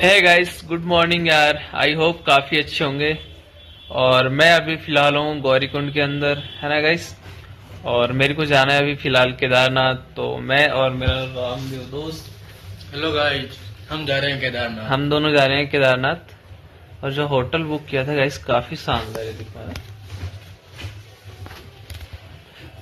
Hey guys, good morning यार। I hope काफी अच्छे होंगे। और मैं अभी फिलहाल हूँ गौरीकुंड के अंदर, है ना गाइस। और मेरे को जाना है अभी फिलहाल केदारनाथ। तो मैं और मेरा रामदेव दोस्त, हेलो गाइस, हम जा रहे हैं केदारनाथ। हम दोनों जा रहे हैं केदारनाथ। और जो होटल बुक किया था गाइस, काफी शानदार है, दिख रहा है।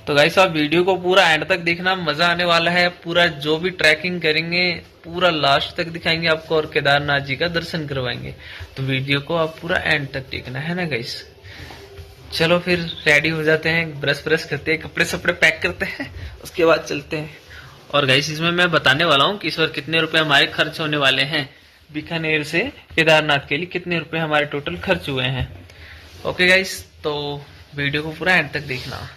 तो गाइस आप वीडियो को पूरा एंड तक देखना, मजा आने वाला है। पूरा जो भी ट्रैकिंग करेंगे पूरा लास्ट तक दिखाएंगे आपको और केदारनाथ जी का दर्शन करवाएंगे। तो वीडियो को आप पूरा एंड तक देखना, है ना गाइस। चलो फिर रेडी हो जाते हैं, ब्रश करते हैं, कपड़े सपड़े पैक करते हैं, उसके बाद चलते हैं। और गाइस इसमें मैं बताने वाला हूँ कि इस बार कितने रुपए हमारे खर्च होने वाले हैं। बीकानेर से केदारनाथ के लिए कितने रुपए हमारे टोटल खर्च हुए हैं। ओके गाइस, तो वीडियो को पूरा एंड तक देखना।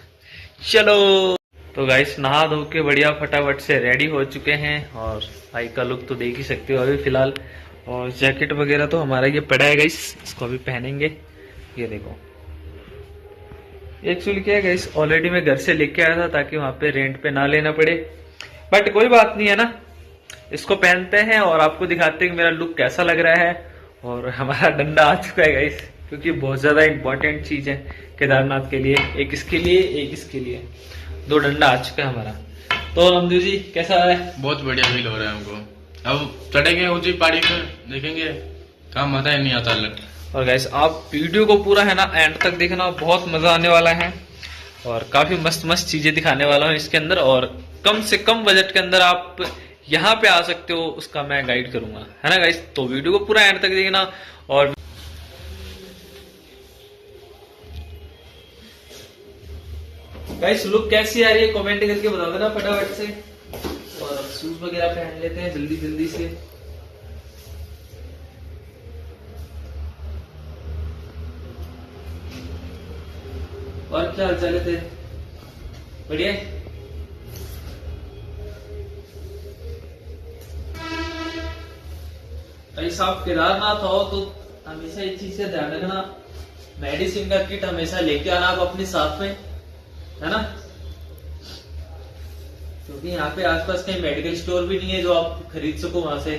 चलो। तो गाइस नहा धो के बढ़िया फटाफट से रेडी हो चुके हैं। और भाई का लुक तो देख ही सकते हो अभी फिलहाल। और जैकेट वगैरह तो हमारा ये पड़ा है गाइस, इसको अभी पहनेंगे। ये देखो, एक्चुअली क्या है गाइस, ऑलरेडी मैं घर से लेके आया था ताकि वहां पे रेंट पे ना लेना पड़े। बट कोई बात नहीं है ना, इसको पहनते हैं और आपको दिखाते हैं कि मेरा लुक कैसा लग रहा है। और हमारा डंडा आ चुका है गाइस, क्योंकि बहुत ज्यादा इंपॉर्टेंट चीज है केदारनाथ के लिए। एक इसके लिए, एक इसके लिए, दो डंडा आ चुका है हमारा। तो रामदेव जी कैसा है? बहुत बढ़िया फील हो रहा है हमको। अब चढ़ेंगे ऊंची पहाड़ी पर, देखेंगे काम मजा ही नहीं आता अलग। और गाइस आप वीडियो को पूरा है ना एंड तक देखना, बहुत मजा आने वाला है। और काफी मस्त मस्त चीजें दिखाने वाला हूँ इसके अंदर। और कम से कम बजट के अंदर आप यहाँ पे आ सकते हो, उसका मैं गाइड करूंगा, है ना गाइस। तो वीडियो को पूरा एंड तक देखना। और गाइस लुक कैसी आ रही है कमेंट करके बता देना फटाफट से। और शूज वगैरह पहन लेते हैं जल्दी जल्दी से। और क्या हाल चाल है? बढ़िया। गाइस आप केदारनाथ हो तो हमेशा इस चीज का ध्यान रखना, मेडिसिन का किट हमेशा लेके आना आप अपने साथ में, है ना। क्योंकि यहाँ पे आसपास कहीं मेडिकल स्टोर भी नहीं है जो आप खरीद सको वहां से।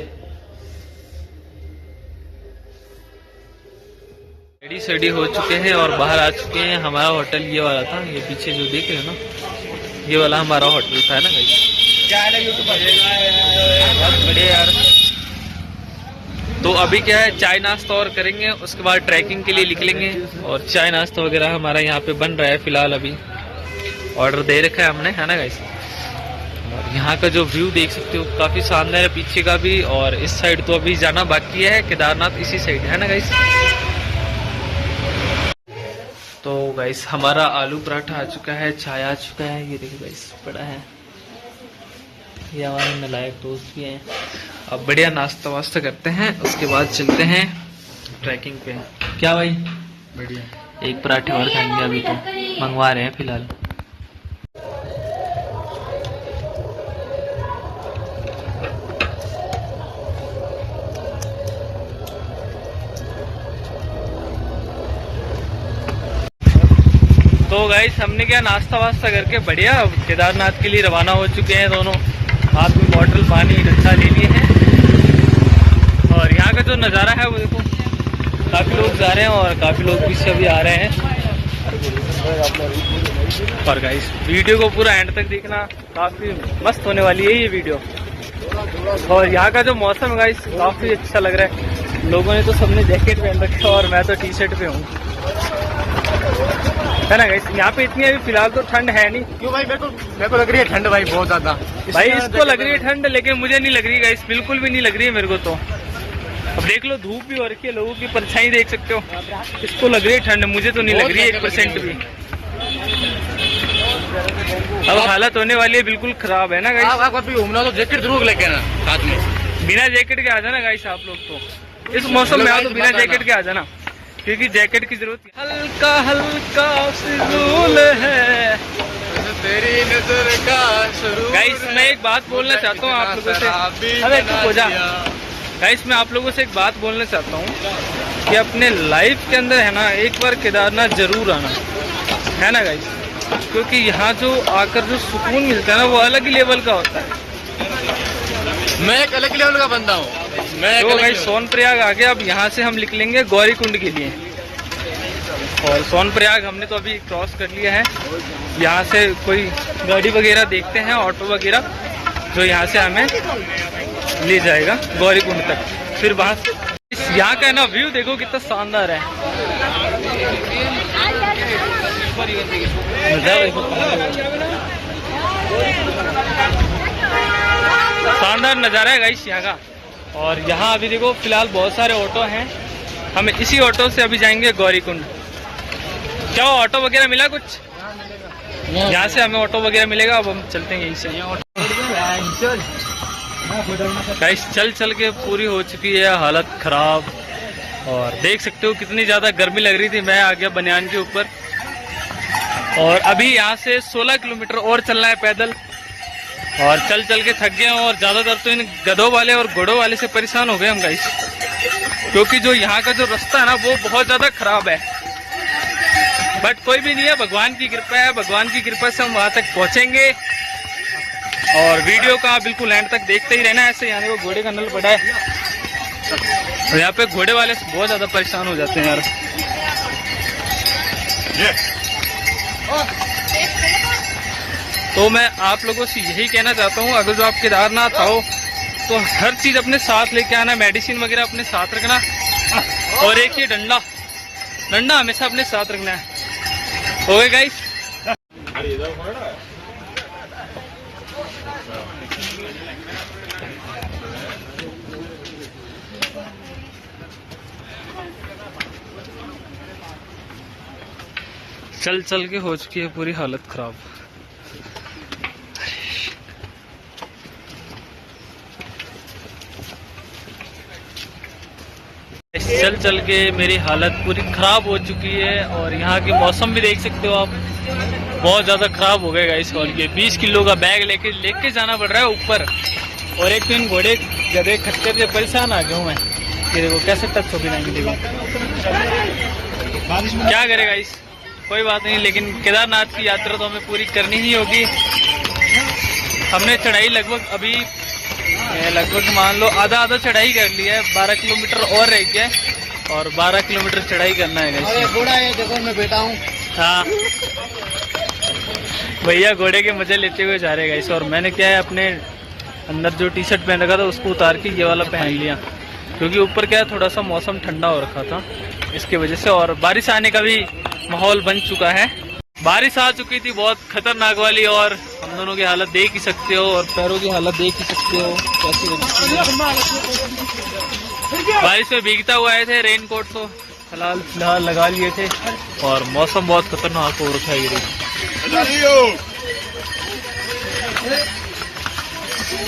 रेडी सेडी हो चुके हैं और बाहर आ चुके हैं। हमारा होटल ये वाला था, ये पीछे जो देख रहे हो ना, ये वाला हमारा होटल था, है ना भाई। बहुत बढ़िया यार। तो अभी क्या है, चाय नाश्ता और करेंगे, उसके बाद ट्रैकिंग के लिए निकलेंगे। और चाय नाश्ता वगैरह हमारा यहाँ पे बन रहा है फिलहाल, अभी ऑर्डर दे रखा है हमने, है ना गाइस। और यहाँ का जो व्यू देख सकते हो काफी शानदार है, पीछे का भी। और इस साइड तो अभी जाना बाकी है, केदारनाथ इसी साइड है ना गाइस। तो गाइस हमारा आलू पराठा आ चुका है, चाय आ चुका है, ये देखो गाइस पड़ा है। ये हमारे नालायक दोस्त भी हैं। अब बढ़िया नाश्ता वास्ता करते हैं, उसके बाद चलते हैं ट्रैकिंग पे। क्या भाई? बढ़िया। एक पराठे और खाएंगे, अभी तो मंगवा रहे हैं फिलहाल। तो गाइस हमने क्या नाश्ता वास्ता करके बढ़िया केदारनाथ के लिए रवाना हो चुके हैं दोनों। हाथ में बॉटल पानी गंदा ले लिए हैं। और यहाँ का जो नज़ारा है वो देखो, काफी लोग जा रहे हैं और काफी लोग पीछे भी आ रहे हैं। और गाइस वीडियो को पूरा एंड तक देखना, काफी मस्त होने वाली है ये वीडियो। और यहाँ का जो मौसम है गाइस काफी अच्छा लग रहा है। लोगों ने तो सबने जैकेट पहन रखा है और मैं तो टी शर्ट पे हूँ, है ना गाइस। यहाँ पे इतनी अभी फिलहाल तो ठंड है नहीं। क्यों भाई? मेरे को लग रही है ठंड भाई, बहुत ज्यादा। भाई इसको लग रही है ठंड, लेकिन मुझे नहीं लग रही गाइस, बिल्कुल भी नहीं लग रही है मेरे को तो। अब देख लो धूप भी हो रखी है, लोगों की परछाई देख सकते हो। इसको लग रही है ठंड, मुझे तो नहीं लग रही है 1% भी। अब हालत होने वाली है बिल्कुल खराब, है ना गाइस। आप अभी घूमना तो जैकेट जरूर लेके आना साथ में। बिना जैकेट के आ जाना गाइस आप लोग, तो इस मौसम में आओ तो बिना जैकेट के आ जाना, क्योंकि जैकेट की जरूरत है। हल्का हल्का फिजूल है तेरी नजर का शुरू। गाइस मैं एक बात बोलना चाहता हूँ आप लोगों से। अरे चुप हो जा गाइस, मैं आप लोगों से एक बात बोलना चाहता हूँ कि अपने लाइफ के अंदर है ना एक बार केदारनाथ जरूर आना, है ना गाइस। क्योंकि यहाँ जो आकर जो सुकून मिलता है ना वो अलग ही लेवल का होता है। मैं एक अलग लेवल का बंदा हूँ। तो भाई सोनप्रयाग आ गया। अब यहाँ से हम निकलेंगे गौरीकुंड के लिए। और सोनप्रयाग हमने तो अभी क्रॉस कर लिया है। यहाँ से कोई गाड़ी वगैरह देखते हैं, ऑटो वगैरह, जो यहाँ से हमें ले जाएगा गौरीकुंड तक। फिर वहाँ यहाँ का ना व्यू देखो कितना शानदार है। शानदार नज़ारा है गाइस यहाँ का। और यहाँ अभी देखो फिलहाल बहुत सारे ऑटो हैं। हम इसी ऑटो से अभी जाएंगे गौरीकुंड। क्या ऑटो वगैरह मिला कुछ? यहाँ से हमें ऑटो वगैरह मिलेगा। अब हम चलते हैं यहीं से। गाइस चल चल के पूरी हो चुकी है हालत खराब। और देख सकते हो कितनी ज़्यादा गर्मी लग रही थी। मैं आ गया बनियान के ऊपर। और अभी यहाँ से 16 किलोमीटर और चलना है पैदल। और चल चल के थक गए हैं। और ज़्यादातर तो इन गधों वाले और घोड़ों वाले से परेशान हो गए हम गाइस, क्योंकि जो यहाँ का जो रास्ता है ना वो बहुत ज़्यादा खराब है। बट कोई भी नहीं है, भगवान की कृपा है। भगवान की कृपा से हम वहाँ तक पहुँचेंगे। और वीडियो का बिल्कुल एंड तक देखते ही रहना। ऐसे यहाँ वो घोड़े का नल पड़ा है। और यहाँ पे घोड़े वाले बहुत ज़्यादा परेशान हो जाते हैं यार। तो मैं आप लोगों से यही कहना चाहता हूँ, अगर जो आप केदारनाथ आओ तो हर चीज़ अपने साथ लेके आना। मेडिसिन वगैरह अपने साथ रखना। और एक ही डंडा हमेशा अपने साथ रखना है। Okay guys. चल चल के हो चुकी है पूरी हालत खराब। चल चल के मेरी हालत पूरी खराब हो चुकी है। और यहाँ के मौसम भी देख सकते हो आप, बहुत ज़्यादा खराब हो गएगा इस। और ये 20 किलो का बैग लेके जाना पड़ रहा है ऊपर। और एक दिन घोड़े गधे खच्चर से परेशान आ गया हूँ मैं। ये देखो कैसे टच हो गई। देखो क्या करेगा इस, कोई बात नहीं। लेकिन केदारनाथ की यात्रा तो हमें पूरी करनी ही होगी। हमने चढ़ाई लगभग मान लो आधा चढ़ाई कर लिया है। 12 किलोमीटर और रह गया है। और 12 किलोमीटर चढ़ाई करना है। घोड़ा है, देखो मैं बैठा हूँ। हाँ भैया घोड़े के मजे लेते हुए जा रहे हैं। और मैंने क्या है, अपने अंदर जो टी शर्ट पहन रखा था उसको उतार के ये वाला पहन लिया, क्योंकि ऊपर क्या है थोड़ा सा मौसम ठंडा हो रखा था इसके वजह से। और बारिश आने का भी माहौल बन चुका है। बारिश आ चुकी थी बहुत खतरनाक वाली। और हम दोनों की हालत देख ही सकते हो। और पैरों की हालत देख ही सकते हो कैसी बारिश में भीगता हुआ आए थे। रेनकोट तो फिलहाल लगा लिए थे। और मौसम बहुत खतरनाक हो रखा है।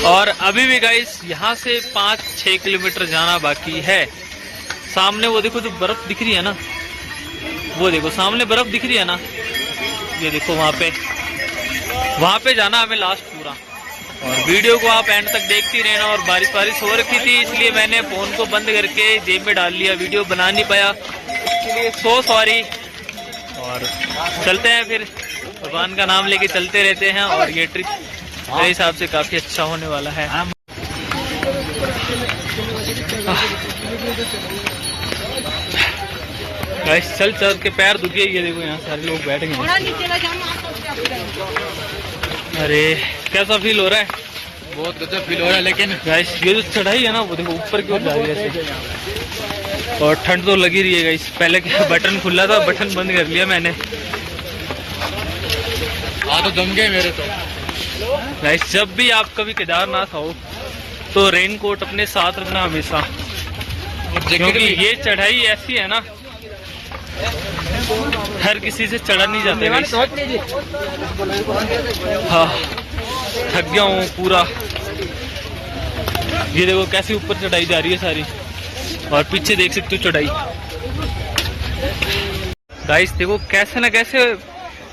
और अभी भी गाइस यहाँ से 5-6 किलोमीटर जाना बाकी है। सामने वो देखो जो बर्फ दिख रही है ना, वो देखो सामने बर्फ दिख रही है ना, ये देखो वहाँ पे जाना हमें लास्ट पूरा। और वीडियो को आप एंड तक देखती रहना। और बारिश हो रखी थी इसलिए मैंने फ़ोन को बंद करके जेब में डाल लिया, वीडियो बना नहीं पाया, इसके लिए सो सॉरी। और चलते हैं फिर, भगवान का नाम लेके चलते रहते हैं। और ये ट्रिप मेरे हिसाब से काफ़ी अच्छा होने वाला है। गाइस चल चल के पैर दुखे। ये देखो यहाँ सारे लोग बैठ गए। अरे कैसा फील हो रहा है? बहुत गजब फील हो रहा है। लेकिन गाइस ये जो चढ़ाई है ना वो देखो ऊपर की ओर जा रही है ऐसे। और ठंड तो लगी रही है गाइस। पहले क्या बटन खुला था, बटन बंद कर लिया मैंने। तो जम गए मेरे तो। गाइस जब भी आप कभी केदारनाथ आओ तो रेनकोट अपने साथ रखना हमेशा, क्योंकि ये चढ़ाई ऐसी है ना हर किसी से चढ़ा नहीं जाते गाइस। हाँ थक गया हूँ पूरा। ये देखो कैसे ऊपर चढ़ाई जा रही है सारी। और पीछे देख सकते हो चढ़ाई। गाइस देखो कैसे ना कैसे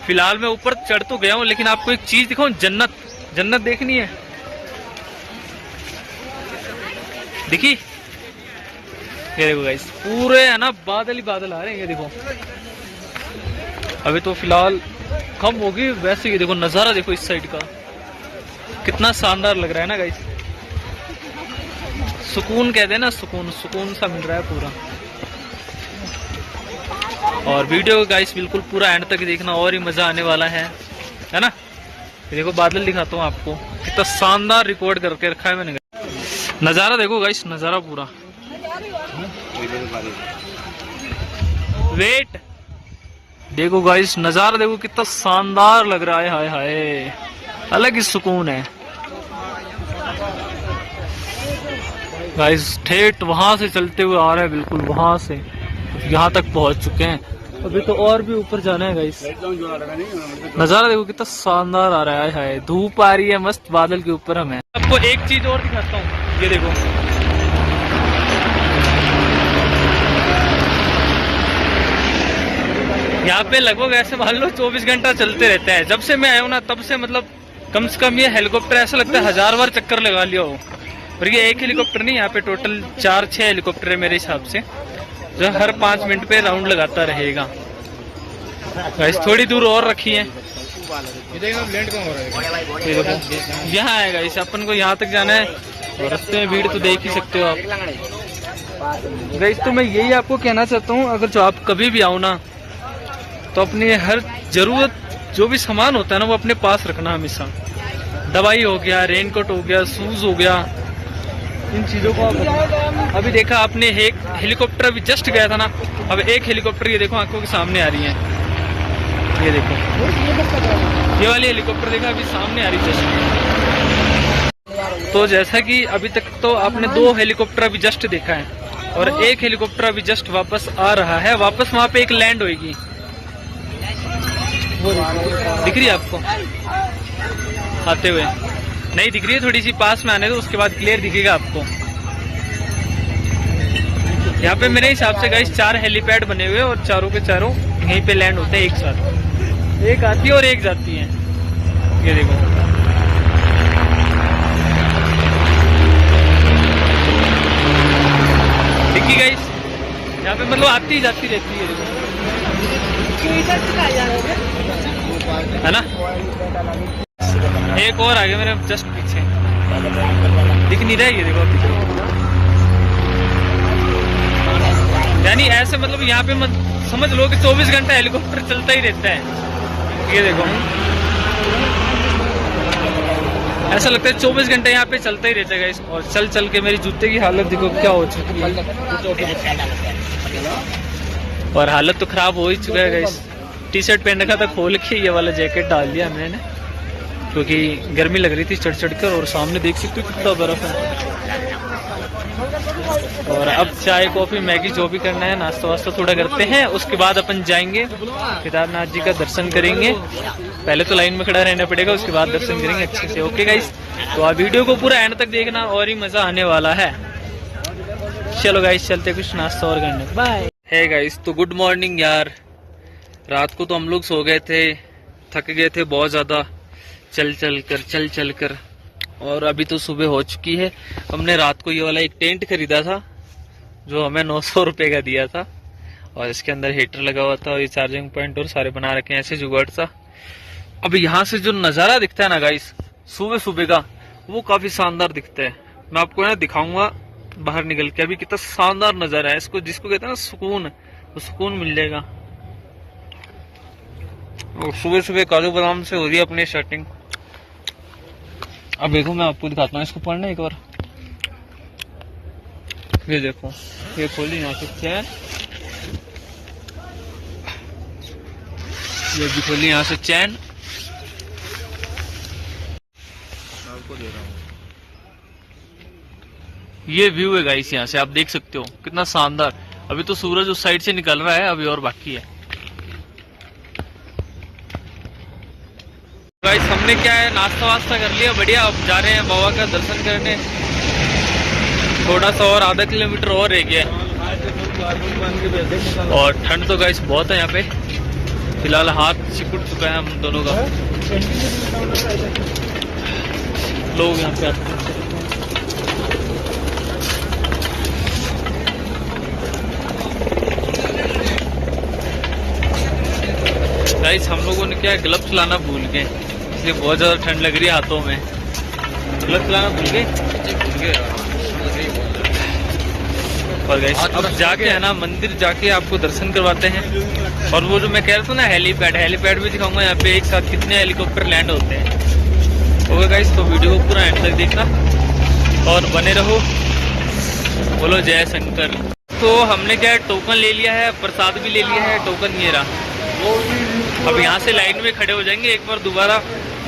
फिलहाल मैं ऊपर चढ़ तो गया हूँ, लेकिन आपको एक चीज दिखाऊं, जन्नत देखनी है। देखी ये देखो गाइस पूरे है ना बादल ही बादल आ रहे हैं। ये देखो अभी तो फिलहाल कम होगी वैसे। ये देखो नजारा देखो इस साइड का कितना शानदार लग रहा है ना गाइस। सुकून कहते हैं ना, सुकून सुकून सा मिल रहा है पूरा। और वीडियो को गाइस बिल्कुल पूरा एंड तक देखना और ही मजा आने वाला है ना। ये देखो बादल दिखाता हूँ आपको, कितना शानदार रिकॉर्ड करके रखा है मैंने। नज़ारा देखो गाइस, नज़ारा पूरा। वेट देखो गाइस, नज़ारा देखो कितना शानदार लग रहा है। हाय हाय, अलग ही सुकून है गाइस। ठेठ वहां से चलते हुए आ रहे हैं, बिल्कुल वहां से यहाँ तक पहुंच चुके हैं। अभी तो और भी ऊपर जाना है गाइस। नज़ारा देखो कितना शानदार आ रहा है। हाय, धूप आ रही है मस्त, बादल के ऊपर हम हैं। आपको एक चीज और दिखाता हूँ, ये देखो। यहाँ पे लगभग ऐसे मान लो 24 घंटा चलते रहता है। जब से मैं आया हूँ ना, तब से मतलब कम से कम ये हेलीकॉप्टर ऐसा लगता है 1000 बार चक्कर लगा लिया हो। और ये एक हेलीकॉप्टर नहीं, यहाँ पे टोटल 4-6 हेलीकॉप्टर है मेरे हिसाब से, जो हर 5 मिनट पे राउंड लगाता रहेगा। गाइस थोड़ी दूर और रखी है, यहाँ है गाइस, अपन को यहाँ तक जाना है। और रास्ते में भीड़ तो देख ही सकते हो आप गाइस। तो मैं यही आपको कहना चाहता हूँ, अगर जो आप कभी भी आओ ना, तो अपनी हर जरूरत जो भी सामान होता है ना, वो अपने पास रखना हमेशा। दवाई हो गया, रेनकोट हो गया, शूज हो गया, इन चीजों को आप अभी देखा आपने एक हेलीकॉप्टर अभी जस्ट गया था ना, अब एक हेलीकॉप्टर ये देखो आंखों के सामने आ रही है। ये देखो, ये वाली हेलीकॉप्टर देखा अभी सामने आ रही जस्ट। तो जैसा कि अभी तक तो आपने 2 हेलीकॉप्टर अभी जस्ट देखा है, और एक हेलीकॉप्टर अभी जस्ट वापस आ रहा है। वापस वहां पे एक लैंड होगी, दिख रही है आपको आते हुए? नहीं दिख रही है, थोड़ी सी पास में आने दो, उसके बाद क्लियर दिखेगा आपको। यहाँ पे मेरे हिसाब से गाइस 4 हेलीपैड बने हुए हैं, और चारों के चारों यहीं पे लैंड होते हैं एक साथ। एक आती है और एक जाती है, ये देखो। देखिए गाइस, यहाँ पे मतलब आती जाती रहती है, देखो है ना। एक और आगे मेरे जस्ट पीछे दिख नहीं रहा है, ये देखो पीछे। यानी ऐसे मतलब यहाँ पे मत समझ लो कि 24 घंटा हेलीकॉप्टर चलता ही रहता है। ये देखो, ऐसा लगता है 24 घंटे यहाँ पे चलता ही रहता है गाइस। और चल चल के मेरी जूते की हालत देखो क्या हो चुकी है, और हालत तो खराब हो ही चुका है गाइस। टी शर्ट पहन रखा था, खोल के ये वाला जैकेट डाल दिया मैंने, क्योंकि गर्मी लग रही थी चढ़ चढ़ कर। और सामने देख सकते हो कितना बर्फ है। और अब चाय कॉफी मैगी जो भी करना है, नाश्ता वास्ता थोड़ा करते हैं, उसके बाद अपन जाएंगे केदारनाथ जी का दर्शन करेंगे। पहले तो लाइन में खड़ा रहना पड़ेगा, उसके बाद दर्शन करेंगे अच्छे से। ओके गाइस, तो आप वीडियो को पूरा एंड तक देखना, और ही मजा आने वाला है। चलो गाइस चलते कुछ नाश्ता और करने। बाय। हे गाइस, तो गुड मॉर्निंग यार। रात को तो हम लोग सो गए थे, थक गए थे बहुत ज्यादा चल चल कर। और अभी तो सुबह हो चुकी है। हमने रात को ये वाला एक टेंट खरीदा था, जो हमें 900 रुपए का दिया था, और इसके अंदर हीटर लगा हुआ था, और ये चार्जिंग पॉइंट और सारे बना रखे हैं ऐसे जुगाड़ सा। अब यहाँ से जो नजारा दिखता है ना गाइस सुबह सुबह का, वो काफी शानदार दिखता है। मैं आपको ना दिखाऊंगा बाहर निकल के अभी कितना शानदार नजारा है। इसको जिसको कहते हैं ना सुकून, वो सुकून मिल जाएगा। और सुबह सुबह काजू बादाम से हो रही है अपनी स्टार्टिंग। अब देखो मैं आपको दिखाता हूँ, इसको पढ़ना एक बार। ये देखो, ये खोली यहाँ से चैन, ये भी खोली यहाँ से चैन। आपको दे रहा हूँ, ये व्यू है गाइस, यहाँ से आप देख सकते हो कितना शानदार। अभी तो सूरज उस साइड से निकल रहा है, अभी और बाकी है गाइस। हमने क्या है नाश्ता वास्ता कर लिया बढ़िया। अब जा रहे हैं बाबा का दर्शन करने। थोड़ा सा और आधा किलोमीटर और रह गया, और ठंड तो गाइस बहुत है यहाँ पे। फिलहाल हाथ सिकुड़ चुका है हम दोनों का। लोग यहाँ पे आते हैं। गाइस हम लोगों ने क्या ग्लव्स लाना भूल गए, इसलिए बहुत ज्यादा ठंड लग रही है हाथों में। ग्लव्स लाना भूल गए। और गाइस अब जाके है ना मंदिर जाके आपको दर्शन करवाते हैं। और वो जो मैं कह रहा था ना हेलीपैड भी दिखाऊंगा। यहाँ पे एक साथ कितने हेलीकॉप्टर लैंड होते हैं। ओके गाइस, तो वीडियो को पूरा एंड तक देखना और बने रहो। बोलो जय शंकर। तो हमने क्या है, टोकन ले लिया है, प्रसाद भी ले लिया है, टोकन ये रहा। अब यहाँ से लाइन में खड़े हो जाएंगे एक बार दोबारा,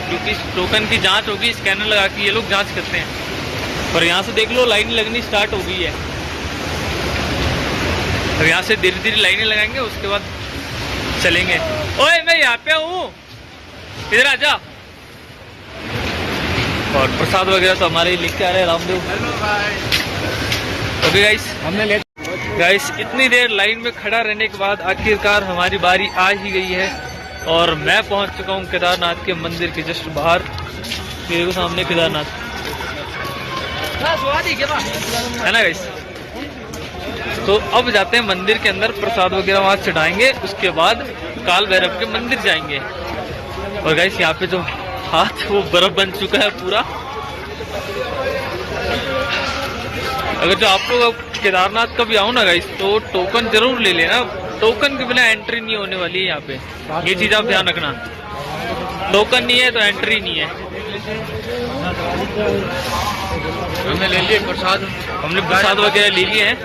क्योंकि टोकन की जांच होगी। स्कैनर लगा के ये लोग जांच करते हैं। और यहाँ से देख लो लाइन लगनी स्टार्ट हो गई है। अब यहाँ से धीरे धीरे लाइनें लगाएंगे, उसके बाद चलेंगे। ओए मैं यहाँ पे हूँ, इधर आजा। और प्रसाद वगैरह तो हमारे ही लिख के आ रहे हैं रामदेव। ओके गाइस, हमने गाइस इतनी देर लाइन में खड़ा रहने के बाद आखिरकार हमारी बारी आ ही गई है। और मैं पहुंच चुका हूँ केदारनाथ के मंदिर के जस्ट बाहर। मेरे सामने केदारनाथ है ना गाइस। तो अब जाते हैं मंदिर के अंदर, प्रसाद वगैरह वहां चढ़ाएंगे, उसके बाद काल भैरव के मंदिर जाएंगे। और गाइस यहाँ पे जो हाथ वो बर्फ बन चुका है पूरा। अगर जो आप लोग केदारनाथ का भी आओ ना गाइस, तो टोकन जरूर ले लेना। टोकन के बिना एंट्री नहीं होने वाली है यहाँ पे, ये चीज आप ध्यान रखना। टोकन नहीं है तो एंट्री नहीं है। हमने ले लिए प्रसाद, हमने प्रसाद वगैरह ले लिए हैं।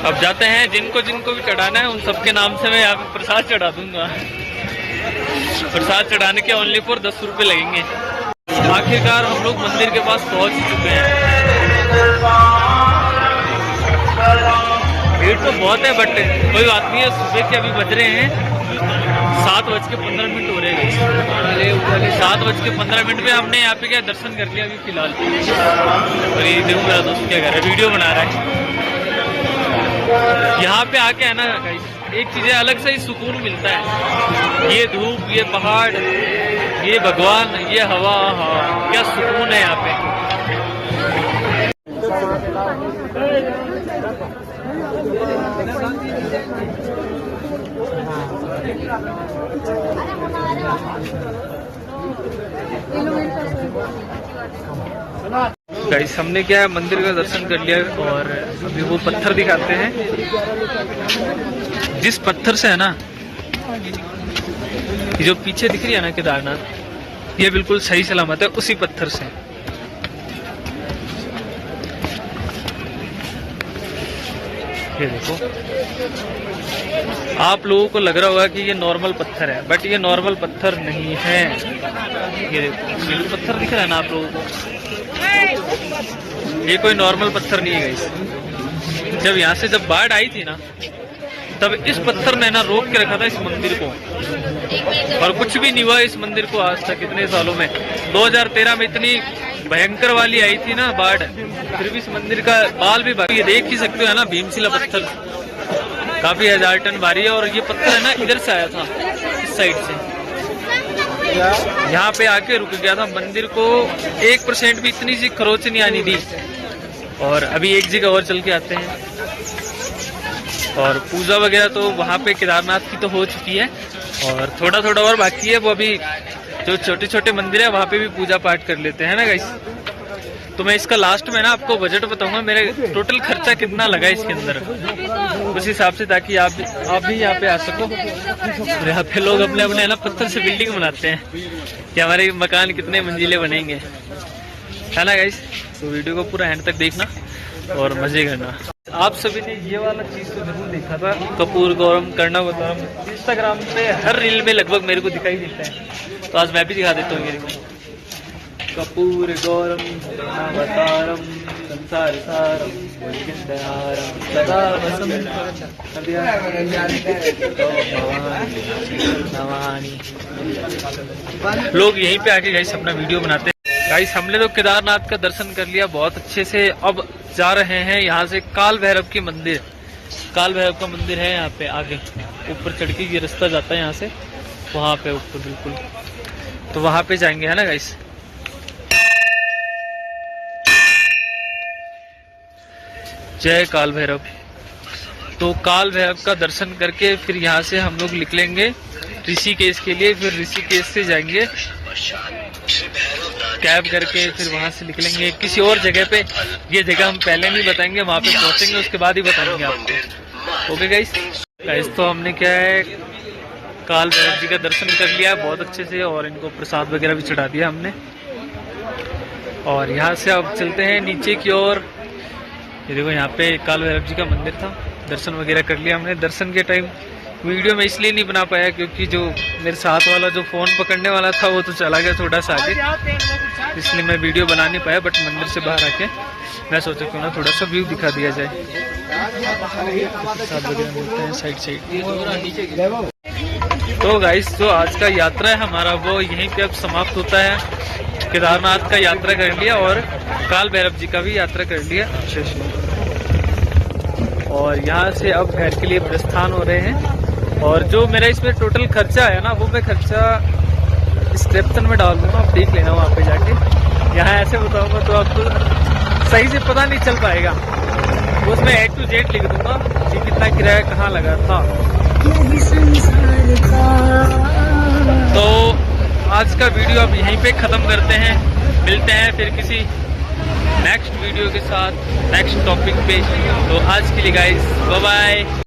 अब जाते हैं, जिनको जिनको भी चढ़ाना है उन सबके नाम से मैं यहाँ पे प्रसाद चढ़ा दूंगा। प्रसाद चढ़ाने के ओनली फॉर 10 रुपये लगेंगे। आखिरकार हम लोग मंदिर के पास पहुंच चुके हैं। भीड़ तो बहुत है बट कोई बात नहीं है। सुबह के अभी बज रहे हैं 7:15 हो रहे हैं। 7:15 में हमने यहाँ पे क्या दर्शन कर लिया अभी फिलहाल। और ये देखो मेरा दोस्त क्या कर रहा है, वीडियो बना रहा है। यहाँ पे आके है ना एक चीज अलग से ही सुकून मिलता है। ये धूप, ये पहाड़, ये भगवान, ये हवा, हाँ क्या सुकून है यहाँ पे। गाइस हमने क्या है मंदिर का दर्शन कर लिया और अभी वो पत्थर दिखाते हैं। जिस पत्थर से है ना ये जो पीछे दिख रही है ना केदारनाथ, ये बिल्कुल सही सलामत है उसी पत्थर से। ये देखो, आप लोगों को लग रहा होगा कि ये नॉर्मल पत्थर है, बट ये नॉर्मल पत्थर नहीं है। ये देखो ये पत्थर दिख रहा है ना आप लोगों को, ये कोई नॉर्मल पत्थर नहीं है गाइस। जब यहाँ से जब बाढ़ आई थी ना, तब इस पत्थर ने ना रोक के रखा था इस मंदिर को, और कुछ भी नहीं हुआ इस मंदिर को आज तक इतने सालों में। 2013 में इतनी भयंकर वाली आई थी ना बाढ़, फिर भी इस मंदिर का बाल भी बाकी देख ही सकते हो है ना। भीमशिला पत्थर काफी 1000 टन भारी है। और ये पत्थर है ना इधर से आया था, इस साइड से, यहाँ पे आके रुक गया था। मंदिर को 1% भी इतनी सी खरोच नहीं आनी दी। और अभी एक जगह और चल के आते हैं। और पूजा वगैरह तो वहाँ पे केदारनाथ की तो हो चुकी है, और थोड़ा थोड़ा और बाकी है। वो अभी जो छोटे छोटे मंदिर है वहाँ पे भी पूजा पाठ कर लेते हैं ना गाइस। तो मैं इसका लास्ट में ना आपको बजट बताऊंगा, मेरे टोटल खर्चा कितना लगा इसके अंदर, उस हिसाब से, ताकि आप भी यहाँ पे आ सको। और यहाँ पे लोग अपने अपने ना पत्थर से बिल्डिंग बनाते हैं कि हमारे मकान कितने मंजिले बनेंगे, है ना गाइस। तो वीडियो को पूरा एंड तक देखना और मजे करना। आप सभी ने ये वाला चीज तो जरूर देखा था, कपूर गौरम कर्णावतारम। इंस्टाग्राम पे हर रील में लगभग मेरे को दिखाई देता है, तो आज मैं भी दिखा देता हूँ मेरे को। कपूर गौरम कर्णावतारम संसार सारम भुजगेंद्रहारम सदा वसंत। लोग यहीं पे आके गाइस अपना वीडियो बनाते हैं। गाइस हमने तो केदारनाथ का दर्शन कर लिया बहुत अच्छे से। अब जा रहे हैं यहाँ से काल भैरव के मंदिर। काल भैरव का मंदिर है यहाँ पे आगे, ऊपर चढ़ के ये रास्ता जाता है यहाँ से, वहाँ पे ऊपर बिल्कुल, तो वहाँ पे जाएंगे है ना गाइस। जय काल भैरव। तो काल भैरव का दर्शन करके फिर यहाँ से हम लोग निकलेंगे ऋषिकेश के लिए। फिर ऋषिकेश से जाएंगे कैब करके फिर वहां से निकलेंगे किसी और जगह पे। ये जगह हम पहले नहीं बताएंगे, वहां पे पहुंचेंगे उसके बाद ही बताएंगे आपको। ओके गाइस, तो हमने क्या है काल भैरव जी का दर्शन कर लिया है बहुत अच्छे से, और इनको प्रसाद वगैरह भी चढ़ा दिया हमने। और यहाँ से अब चलते हैं नीचे की ओर। ये देखो यहाँ पे काल भैरव जी का मंदिर था, दर्शन वगैरह कर लिया हमने। दर्शन के टाइम वीडियो में इसलिए नहीं बना पाया क्योंकि जो मेरे साथ वाला जो फ़ोन पकड़ने वाला था वो तो चला गया थोड़ा सा आगे, इसलिए मैं वीडियो बना नहीं पाया। बट मंदिर से बाहर आके मैं सोचा क्यों ना थोड़ा सा व्यू दिखा दिया जाए। प्रसाद वगैरह मिलते हैं साइड साइड। तो गाइस, जो आज का यात्रा है हमारा वो यहीं पे अब समाप्त होता है। केदारनाथ का यात्रा कर लिया और काल भैरव जी का भी यात्रा कर लिया अच्छे से। और यहाँ से अब घर के लिए प्रस्थान हो रहे हैं। और जो मेरा इसमें टोटल खर्चा है ना, वो मैं खर्चा डिस्क्रिप्शन में डाल दूंगा, आप देख लेना वहाँ पे जाके। यहाँ ऐसे बताऊंगा तो आपको सही से पता नहीं चल पाएगा, उसमें A to Z लिख दूंगा कि कितना किराया कहाँ लगा था। तो आज का वीडियो अब यहीं पे ख़त्म करते हैं, मिलते हैं फिर किसी नेक्स्ट वीडियो के साथ नेक्स्ट टॉपिक पे। तो आज के लिए गाइस बाय बाय।